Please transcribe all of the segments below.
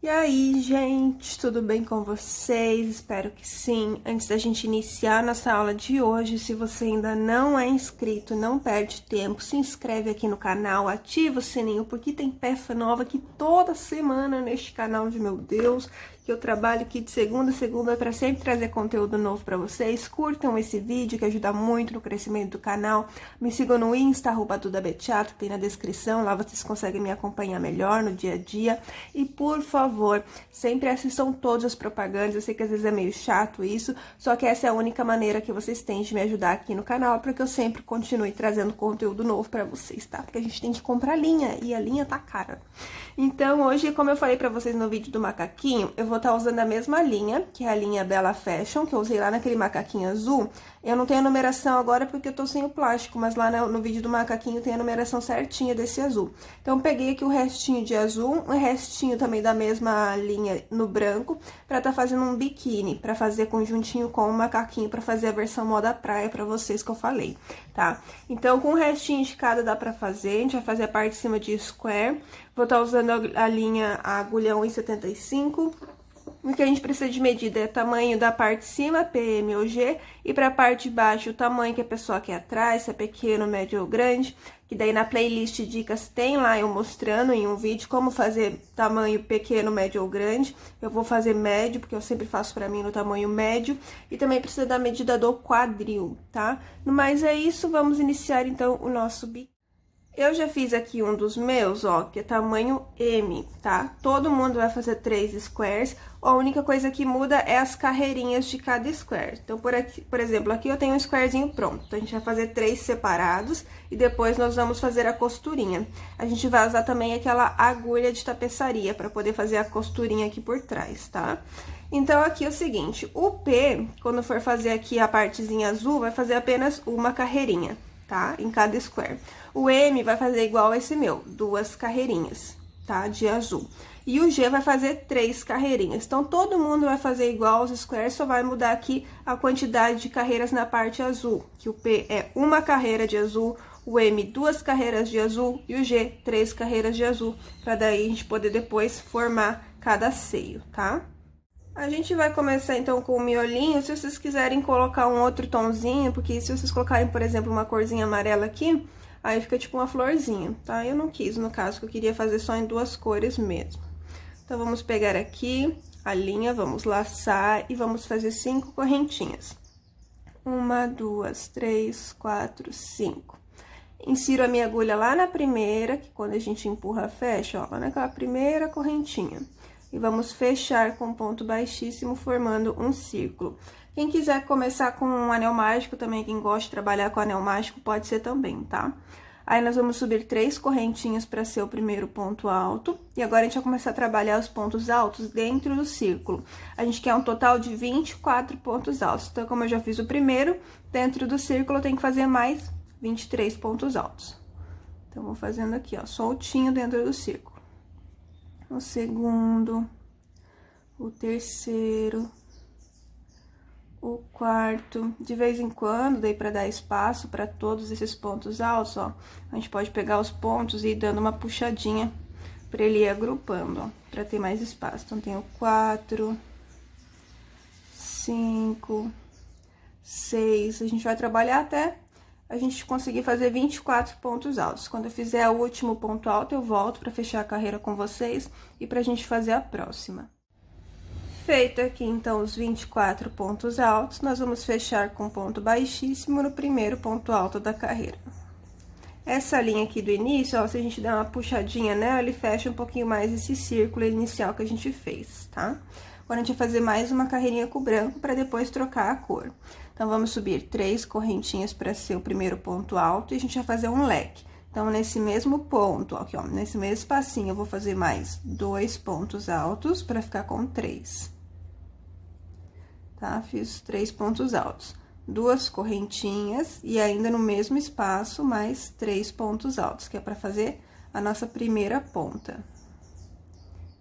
E aí, gente, tudo bem com vocês? Espero que sim. Antes da gente iniciar nossa aula de hoje, se você ainda não é inscrito, não perde tempo, se inscreve aqui no canal, ativa o sininho, porque tem peça nova aqui toda semana neste canal de meu Deus, que eu trabalho aqui de segunda a segunda para sempre trazer conteúdo novo para vocês. Curtam esse vídeo que ajuda muito no crescimento do canal. Me sigam no Insta, @dudabeteatro, tem na descrição, lá vocês conseguem me acompanhar melhor no dia a dia. E por favor, sempre assistam todas as propagandas. Eu sei que às vezes é meio chato isso, só que essa é a única maneira que vocês têm de me ajudar aqui no canal, para que eu sempre continue trazendo conteúdo novo para vocês, tá? Porque a gente tem que comprar linha, e a linha tá cara. Então, hoje, como eu falei pra vocês no vídeo do macaquinho, eu vou estar usando a mesma linha, que é a linha Bella Fashion, que eu usei lá naquele macaquinho azul. Eu não tenho a numeração agora porque eu tô sem o plástico, mas lá no vídeo do macaquinho tem a numeração certinha desse azul. Então, eu peguei aqui o restinho de azul, um restinho também da mesma linha no branco, pra tá fazendo um biquíni, pra fazer conjuntinho com o macaquinho, pra fazer a versão moda praia pra vocês que eu falei, tá? Então, com o restinho de cada dá pra fazer, a gente vai fazer a parte de cima de square. Vou estar usando a linha a agulha 1,75. O que a gente precisa de medida é o tamanho da parte de cima, PM ou G, e para a parte de baixo o tamanho que a pessoa quer atrás, se é pequeno, médio ou grande, que daí na playlist dicas tem lá eu mostrando em um vídeo como fazer tamanho pequeno, médio ou grande. Eu vou fazer médio, porque eu sempre faço para mim no tamanho médio, e também precisa da medida do quadril, tá? No mais é isso, vamos iniciar então o nosso biquíni. Eu já fiz aqui um dos meus, ó, que é tamanho M, tá? Todo mundo vai fazer 3 squares, a única coisa que muda é as carreirinhas de cada square. Então, por exemplo, aqui eu tenho um squarezinho pronto, então a gente vai fazer 3 separados e depois nós vamos fazer a costurinha. A gente vai usar também aquela agulha de tapeçaria para poder fazer a costurinha aqui por trás, tá? Então, aqui é o seguinte, o P, quando for fazer aqui a partezinha azul, vai fazer apenas uma carreirinha, tá? Em cada square. O M vai fazer igual esse meu, 2 carreirinhas, tá? De azul. E o G vai fazer 3 carreirinhas. Então, todo mundo vai fazer igual aos squares, só vai mudar aqui a quantidade de carreiras na parte azul. Que o P é uma carreira de azul, o M 2 carreiras de azul e o G 3 carreiras de azul. Pra daí a gente poder depois formar cada seio, tá? A gente vai começar, então, com o miolinho. Se vocês quiserem colocar um outro tomzinho, porque se vocês colocarem, por exemplo, uma corzinha amarela aqui, aí fica tipo uma florzinha, tá? Eu não quis, no caso, que eu queria fazer só em 2 cores mesmo. Então, vamos pegar aqui a linha, vamos laçar e vamos fazer 5 correntinhas. 1, 2, 3, 4, 5. Insiro a minha agulha lá na primeira, que quando a gente empurra, fecha, ó, lá naquela primeira correntinha. E vamos fechar com ponto baixíssimo, formando um círculo. Quem quiser começar com um anel mágico também, quem gosta de trabalhar com anel mágico, pode ser também, tá? Aí, nós vamos subir 3 correntinhas para ser o primeiro ponto alto. E agora, a gente vai começar a trabalhar os pontos altos dentro do círculo. A gente quer um total de 24 pontos altos. Então, como eu já fiz o primeiro, dentro do círculo eu tenho que fazer mais 23 pontos altos. Então, vou fazendo aqui, ó, soltinho dentro do círculo. O segundo, o terceiro, o quarto. De vez em quando, daí para dar espaço para todos esses pontos altos, ó, a gente pode pegar os pontos e ir dando uma puxadinha para ele ir agrupando, ó, para ter mais espaço. Então, tem o 4, 5, 6. A gente vai trabalhar até a gente conseguir fazer 24 pontos altos. Quando eu fizer o último ponto alto, eu volto para fechar a carreira com vocês e pra gente fazer a próxima. Feito aqui, então, os 24 pontos altos, nós vamos fechar com ponto baixíssimo no primeiro ponto alto da carreira. Essa linha aqui do início, ó, se a gente der uma puxadinha nela, ele fecha um pouquinho mais esse círculo inicial que a gente fez, tá? Agora, a gente vai fazer mais uma carreirinha com branco para depois trocar a cor. Então, vamos subir 3 correntinhas para ser o primeiro ponto alto e a gente vai fazer um leque. Então, nesse mesmo ponto, ó, aqui, ó, nesse mesmo espacinho, eu vou fazer mais 2 pontos altos para ficar com 3. Tá? Fiz 3 pontos altos. 2 correntinhas e ainda no mesmo espaço, mais 3 pontos altos, que é para fazer a nossa primeira ponta.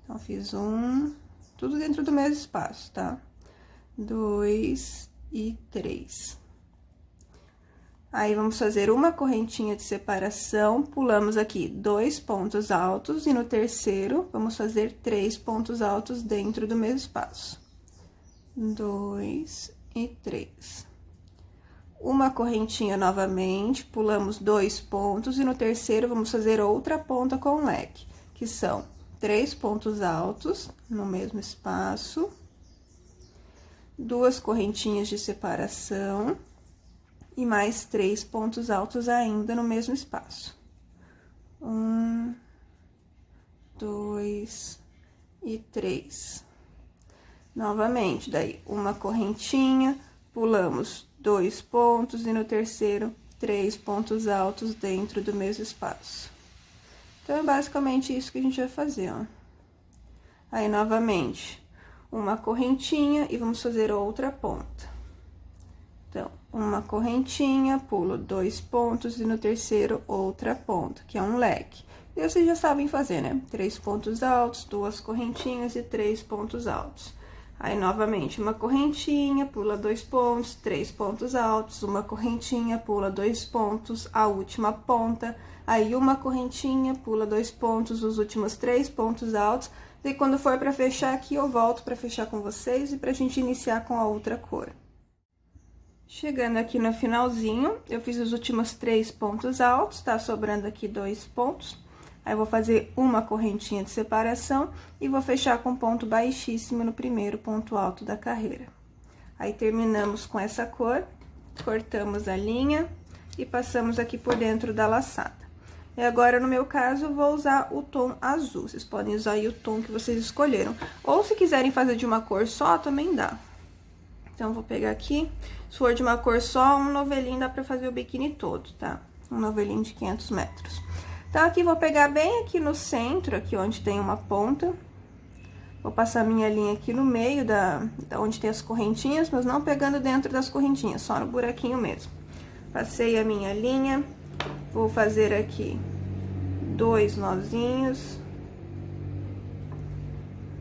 Então, fiz tudo dentro do mesmo espaço, tá? 2 e 3. Aí, vamos fazer uma correntinha de separação, pulamos aqui 2 pontos altos, e no terceiro, vamos fazer 3 pontos altos dentro do mesmo espaço. 2 e 3. Uma correntinha novamente, pulamos 2 pontos, e no terceiro, vamos fazer outra ponta com leque, que são 3 pontos altos no mesmo espaço, 2 correntinhas de separação, e mais 3 pontos altos ainda no mesmo espaço. 1, 2 e 3. Novamente, daí, uma correntinha, pulamos 2 pontos, e no terceiro, 3 pontos altos dentro do mesmo espaço. Então, é basicamente isso que a gente vai fazer, ó. Aí, novamente, uma correntinha e vamos fazer outra ponta. Então, uma correntinha, pulo 2 pontos, e no terceiro, outra ponta, que é um leque. E vocês já sabem fazer, né? 3 pontos altos, 2 correntinhas e 3 pontos altos. Aí, novamente, uma correntinha, pula 2 pontos, 3 pontos altos, uma correntinha, pula 2 pontos, a última ponta. Aí, uma correntinha, pula 2 pontos, os últimos 3 pontos altos. E quando for pra fechar aqui, eu volto pra fechar com vocês e pra gente iniciar com a outra cor. Chegando aqui no finalzinho, eu fiz os últimos 3 pontos altos, tá sobrando aqui 2 pontos. Aí, eu vou fazer uma correntinha de separação e vou fechar com ponto baixíssimo no primeiro ponto alto da carreira. Aí, terminamos com essa cor, cortamos a linha e passamos aqui por dentro da laçada. E agora, no meu caso, eu vou usar o tom azul. Vocês podem usar aí o tom que vocês escolheram. Ou, se quiserem fazer de uma cor só, também dá. Então, vou pegar aqui, se for de uma cor só, um novelinho dá pra fazer o biquíni todo, tá? Um novelinho de 500 metros. Então, aqui, vou pegar bem aqui no centro, aqui onde tem uma ponta. Vou passar minha linha aqui no meio da onde tem as correntinhas, mas não pegando dentro das correntinhas, só no buraquinho mesmo. Passei a minha linha, vou fazer aqui 2 nozinhos.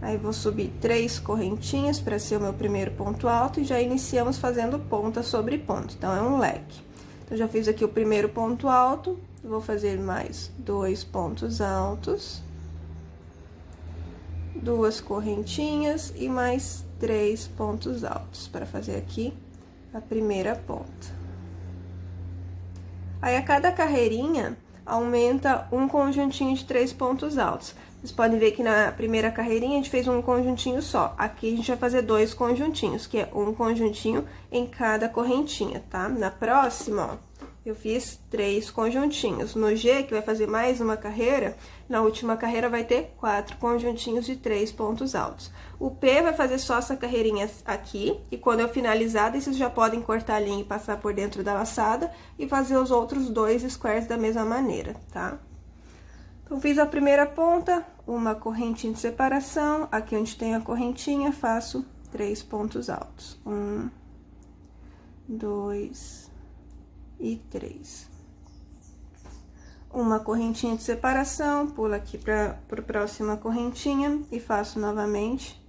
Aí, vou subir 3 correntinhas para ser o meu primeiro ponto alto, e já iniciamos fazendo ponta sobre ponta, então, é um leque. Então, já fiz aqui o primeiro ponto alto, vou fazer mais 2 pontos altos, 2 correntinhas e mais 3 pontos altos, para fazer aqui a primeira ponta. Aí, a cada carreirinha, aumenta um conjuntinho de 3 pontos altos. Vocês podem ver que na primeira carreirinha a gente fez um conjuntinho só. Aqui a gente vai fazer 2 conjuntinhos, que é um conjuntinho em cada correntinha, tá? Na próxima, ó, eu fiz 3 conjuntinhos. No G, que vai fazer mais uma carreira, na última carreira vai ter 4 conjuntinhos de 3 pontos altos. O P vai fazer só essa carreirinha aqui, e quando eu finalizar, vocês já podem cortar a linha e passar por dentro da laçada e fazer os outros 2 squares da mesma maneira, tá? Então, fiz a primeira ponta, uma correntinha de separação, aqui onde tem a correntinha, faço 3 pontos altos. 1, 2 e 3. Uma correntinha de separação, pulo aqui para a próxima correntinha e faço novamente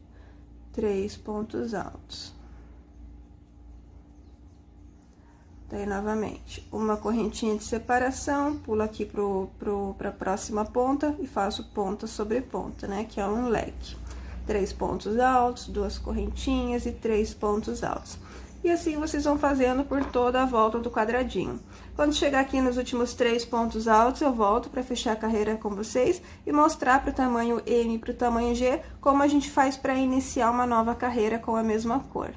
3 pontos altos. Daí, novamente, uma correntinha de separação, pulo aqui pra próxima ponta e faço ponta sobre ponta, né? Que é um leque. 3 pontos altos, 2 correntinhas e 3 pontos altos. E assim, vocês vão fazendo por toda a volta do quadradinho. Quando chegar aqui nos últimos 3 pontos altos, eu volto pra fechar a carreira com vocês e mostrar pro tamanho M e pro tamanho G como a gente faz pra iniciar uma nova carreira com a mesma cor.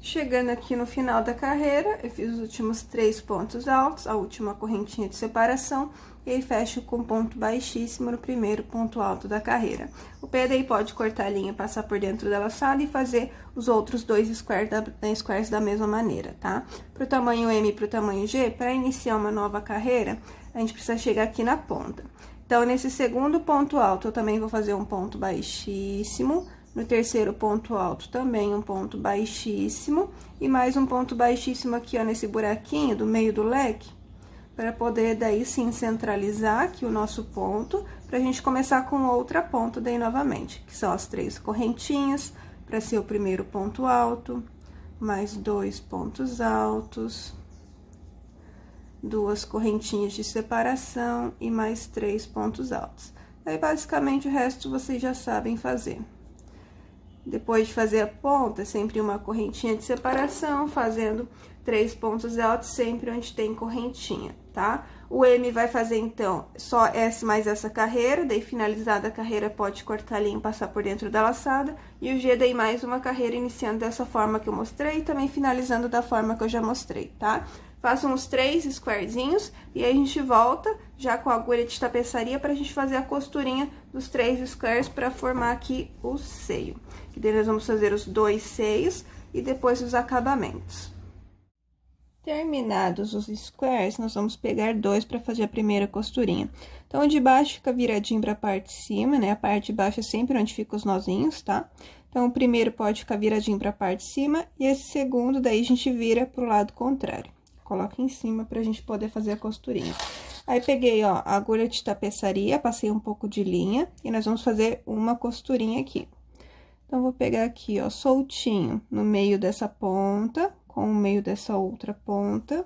Chegando aqui no final da carreira, eu fiz os últimos 3 pontos altos, a última correntinha de separação, e aí fecho com ponto baixíssimo no primeiro ponto alto da carreira. O pé daí pode cortar a linha, passar por dentro da laçada e fazer os outros 2 squares da mesma maneira, tá? Pro tamanho M e pro tamanho G, para iniciar uma nova carreira, a gente precisa chegar aqui na ponta. Então, nesse segundo ponto alto, eu também vou fazer um ponto baixíssimo. No terceiro ponto alto, também um ponto baixíssimo. E mais um ponto baixíssimo aqui, ó, nesse buraquinho do meio do leque. Para poder, daí, sim, centralizar aqui o nosso ponto. Pra gente começar com outra ponta daí, novamente. Que são as 3 correntinhas, para ser o primeiro ponto alto. mais 2 pontos altos, 2 correntinhas de separação e mais 3 pontos altos. Aí, basicamente, o resto vocês já sabem fazer. Depois de fazer a ponta, sempre uma correntinha de separação, fazendo 3 pontos altos sempre onde tem correntinha, tá? O M vai fazer, então, só essa mais essa carreira, daí finalizada a carreira pode cortar a linha e passar por dentro da laçada. E o G, daí mais uma carreira iniciando dessa forma que eu mostrei e também finalizando da forma que eu já mostrei, tá? Faça uns 3 squarezinhos e aí a gente volta já com a agulha de tapeçaria pra gente fazer a costurinha dos 3 squares pra formar aqui o seio. Que daí nós vamos fazer os 2 seios e depois os acabamentos. Terminados os squares, nós vamos pegar 2 para fazer a primeira costurinha. Então, o de baixo fica viradinho para a parte de cima, né? A parte de baixo é sempre onde ficam os nozinhos, tá? Então, o primeiro pode ficar viradinho para a parte de cima e esse segundo, daí a gente vira pro lado contrário. Coloca em cima pra gente poder fazer a costurinha. Aí, peguei, ó, a agulha de tapeçaria, passei um pouco de linha e nós vamos fazer uma costurinha aqui. Então, vou pegar aqui, ó, soltinho no meio dessa ponta, com o meio dessa outra ponta,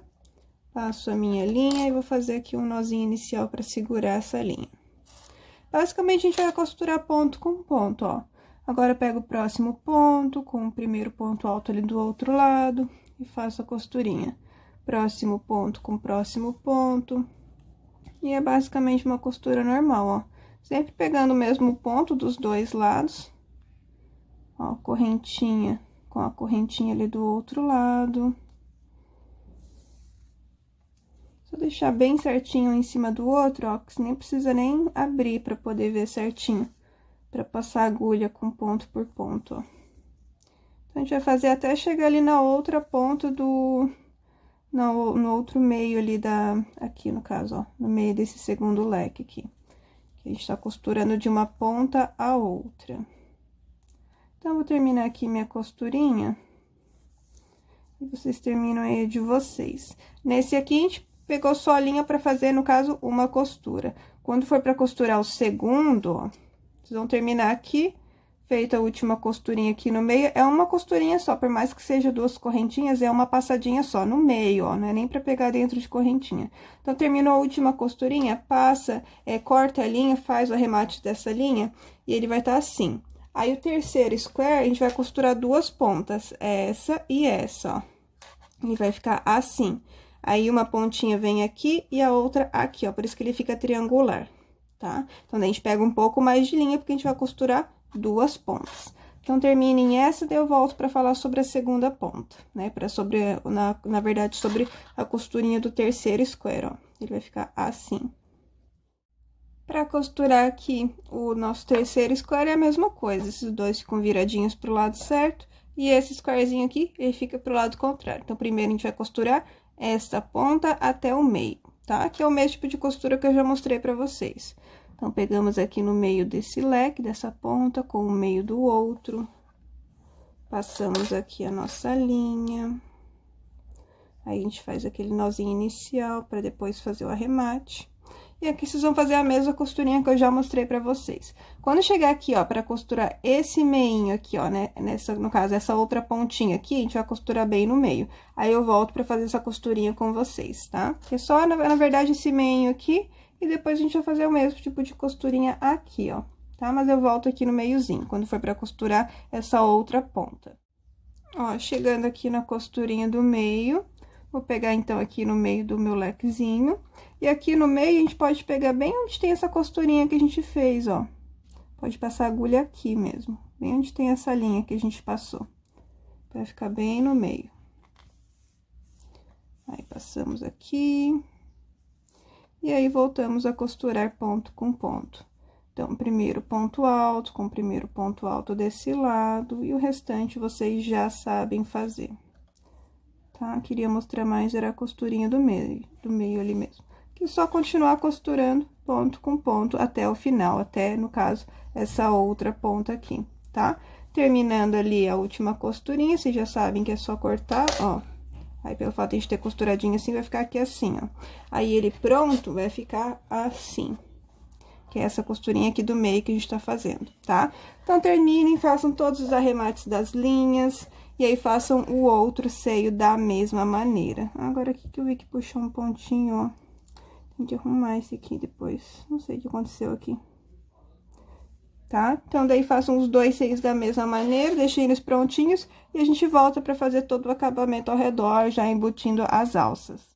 passo a minha linha e vou fazer aqui um nozinho inicial para segurar essa linha. Basicamente, a gente vai costurar ponto com ponto, ó. Agora, eu pego o próximo ponto, com o primeiro ponto alto ali do outro lado, e faço a costurinha. Próximo ponto com o próximo ponto, e é basicamente uma costura normal, ó. Sempre pegando o mesmo ponto dos dois lados, ó, correntinha com a correntinha ali do outro lado. Só deixar bem certinho um em cima do outro, ó, que você nem precisa nem abrir pra poder ver certinho, pra passar a agulha com ponto por ponto, ó. Então, a gente vai fazer até chegar ali na outra ponta no outro meio ali aqui no caso, ó, no meio desse segundo leque aqui. Que a gente tá costurando de uma ponta a outra. Então, eu vou terminar aqui minha costurinha. E vocês terminam aí de vocês. Nesse aqui, a gente pegou só a linha pra fazer, no caso, uma costura. Quando for pra costurar o segundo, ó, vocês vão terminar aqui, feita a última costurinha aqui no meio. É uma costurinha só, por mais que seja 2 correntinhas, é uma passadinha só no meio, ó, não é nem pra pegar dentro de correntinha. Então, terminou a última costurinha, passa, corta a linha, faz o arremate dessa linha, e ele vai estar assim. Aí, o terceiro square, a gente vai costurar 2 pontas, essa e essa, ó. Ele vai ficar assim. Aí, uma pontinha vem aqui e a outra aqui, ó, por isso que ele fica triangular, tá? Então, daí a gente pega um pouco mais de linha, porque a gente vai costurar 2 pontas. Então, terminem essa, daí eu volto pra falar sobre a segunda ponta, né? Na verdade, sobre a costurinha do terceiro square, ó. Ele vai ficar assim. Pra costurar aqui o nosso terceiro square é a mesma coisa, esses dois ficam viradinhos pro lado certo, e esse squarezinho aqui, ele fica pro lado contrário. Então, primeiro a gente vai costurar esta ponta até o meio, tá? Que é o mesmo tipo de costura que eu já mostrei pra vocês. Então, pegamos aqui no meio desse leque, dessa ponta, com o meio do outro, passamos aqui a nossa linha. Aí, a gente faz aquele nozinho inicial pra depois fazer o arremate. E aqui vocês vão fazer a mesma costurinha que eu já mostrei pra vocês. Quando chegar aqui, ó, pra costurar esse meinho aqui, ó, né, no caso, essa outra pontinha aqui, a gente vai costurar bem no meio. Aí, eu volto pra fazer essa costurinha com vocês, tá? Que é só, na verdade, esse meinho aqui, e depois a gente vai fazer o mesmo tipo de costurinha aqui, ó, tá? Mas eu volto aqui no meiozinho, quando for pra costurar essa outra ponta. Ó, chegando aqui na costurinha do meio, vou pegar, então, aqui no meio do meu lequezinho. E aqui no meio, a gente pode pegar bem onde tem essa costurinha que a gente fez, ó. Pode passar a agulha aqui mesmo, bem onde tem essa linha que a gente passou. Vai ficar bem no meio. Aí, passamos aqui. E aí, voltamos a costurar ponto com ponto. Então, primeiro ponto alto, com o primeiro ponto alto desse lado, e o restante vocês já sabem fazer. Tá? Queria mostrar mais, era a costurinha do meio ali mesmo. Que só continuar costurando ponto com ponto até o final, até, no caso, essa outra ponta aqui, tá? Terminando ali a última costurinha, vocês já sabem que é só cortar, ó. Aí, pelo fato de a gente ter costuradinho assim, vai ficar aqui assim, ó. Aí, ele pronto vai ficar assim. Que é essa costurinha aqui do meio que a gente tá fazendo, tá? Então, terminem, façam todos os arremates das linhas. E aí, façam o outro seio da mesma maneira. Agora, aqui que eu vi que puxou um pontinho, ó. Tem que arrumar esse aqui depois. Não sei o que aconteceu aqui. Tá? Então, daí, façam os 2 seios da mesma maneira, deixem eles prontinhos. E a gente volta pra fazer todo o acabamento ao redor, já embutindo as alças.